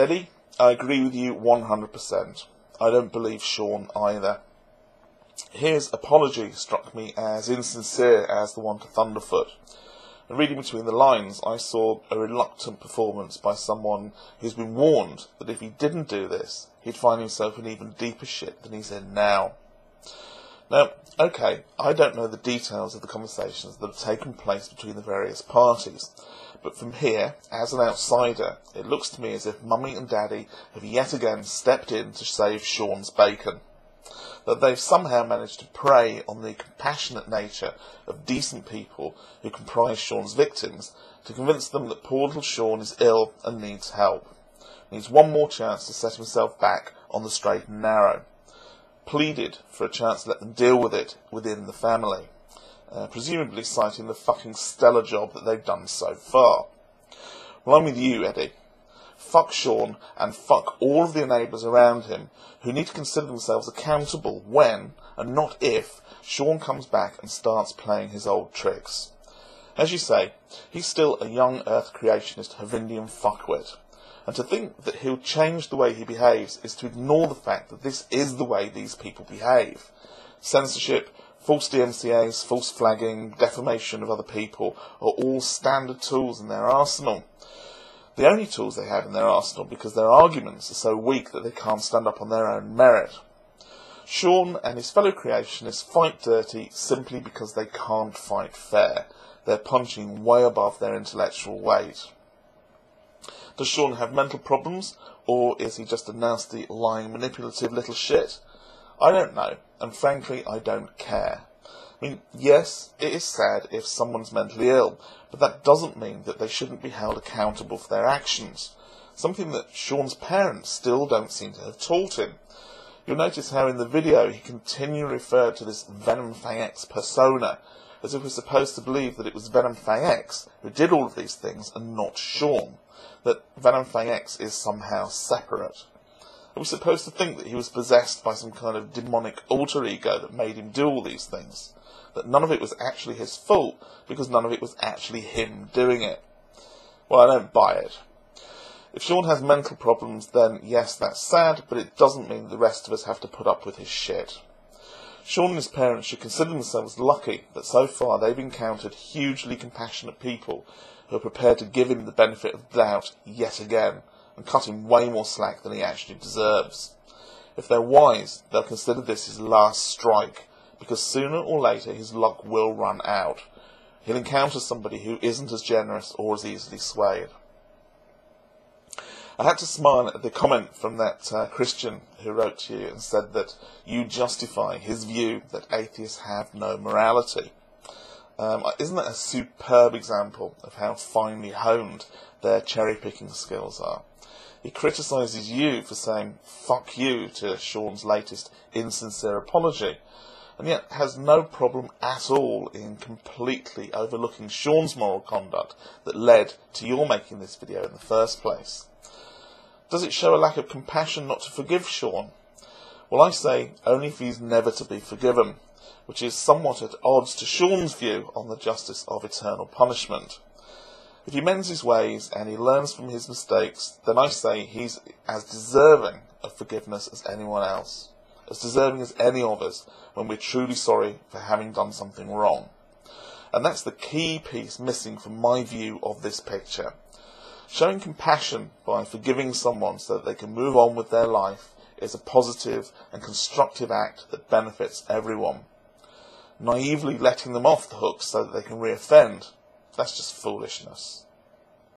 Eddie, I agree with you 100%. I don't believe Sean either. His apology struck me as insincere as the one to Thunderfoot. And reading between the lines, I saw a reluctant performance by someone who's been warned that if he didn't do this, he'd find himself in even deeper shit than he's in now. Now, okay, I don't know the details of the conversations that have taken place between the various parties, but from here, as an outsider, it looks to me as if Mummy and Daddy have yet again stepped in to save Sean's bacon. That they've somehow managed to prey on the compassionate nature of decent people who comprise Sean's victims to convince them that poor little Sean is ill and needs help. Needs one more chance to set himself back on the straight and narrow. Pleaded for a chance to let them deal with it within the family, presumably citing the fucking stellar job that they've done so far. Well, I'm with you, Eddie. Fuck Sean, and fuck all of the enablers around him, who need to consider themselves accountable when, and not if, Sean comes back and starts playing his old tricks. As you say, he's still a young Earth creationist Havindian fuckwit, and to think that he'll change the way he behaves is to ignore the fact that this is the way these people behave. Censorship, false DMCAs, false flagging, defamation of other people are all standard tools in their arsenal. The only tools they have in their arsenal because their arguments are so weak that they can't stand up on their own merit. Sean and his fellow creationists fight dirty simply because they can't fight fair. They're punching way above their intellectual weight. Does Sean have mental problems, or is he just a nasty, lying, manipulative little shit? I don't know, and frankly, I don't care. I mean, yes, it is sad if someone's mentally ill, but that doesn't mean that they shouldn't be held accountable for their actions, something that Sean's parents still don't seem to have taught him. You'll notice how in the video he continually referred to this Venom Fang X persona, as if we're supposed to believe that it was Venom Fang X who did all of these things and not Sean, that Venom Fang X is somehow separate. Are we supposed to think that he was possessed by some kind of demonic alter ego that made him do all these things? That none of it was actually his fault, because none of it was actually him doing it? Well, I don't buy it. If Sean has mental problems, then yes, that's sad, but it doesn't mean the rest of us have to put up with his shit. Sean and his parents should consider themselves lucky that so far they've encountered hugely compassionate people who are prepared to give him the benefit of the doubt yet again, and cut him way more slack than he actually deserves. If they're wise, they'll consider this his last strike, because sooner or later his luck will run out. He'll encounter somebody who isn't as generous or as easily swayed. I had to smile at the comment from that Christian who wrote to you and said that you justify his view that atheists have no morality. Isn't that a superb example of how finely honed their cherry-picking skills are? He criticises you for saying fuck you to Sean's latest insincere apology, and yet has no problem at all in completely overlooking Sean's moral conduct that led to your making this video in the first place. Does it show a lack of compassion not to forgive Sean? Well, I say only if he's never to be forgiven, which is somewhat at odds to Sean's view on the justice of eternal punishment. If he mends his ways and he learns from his mistakes, then I say he's as deserving of forgiveness as anyone else, as deserving as any of us when we're truly sorry for having done something wrong. And that's the key piece missing from my view of this picture. Showing compassion by forgiving someone so that they can move on with their life is a positive and constructive act that benefits everyone. Naively letting them off the hook so that they can reoffend, that's just foolishness.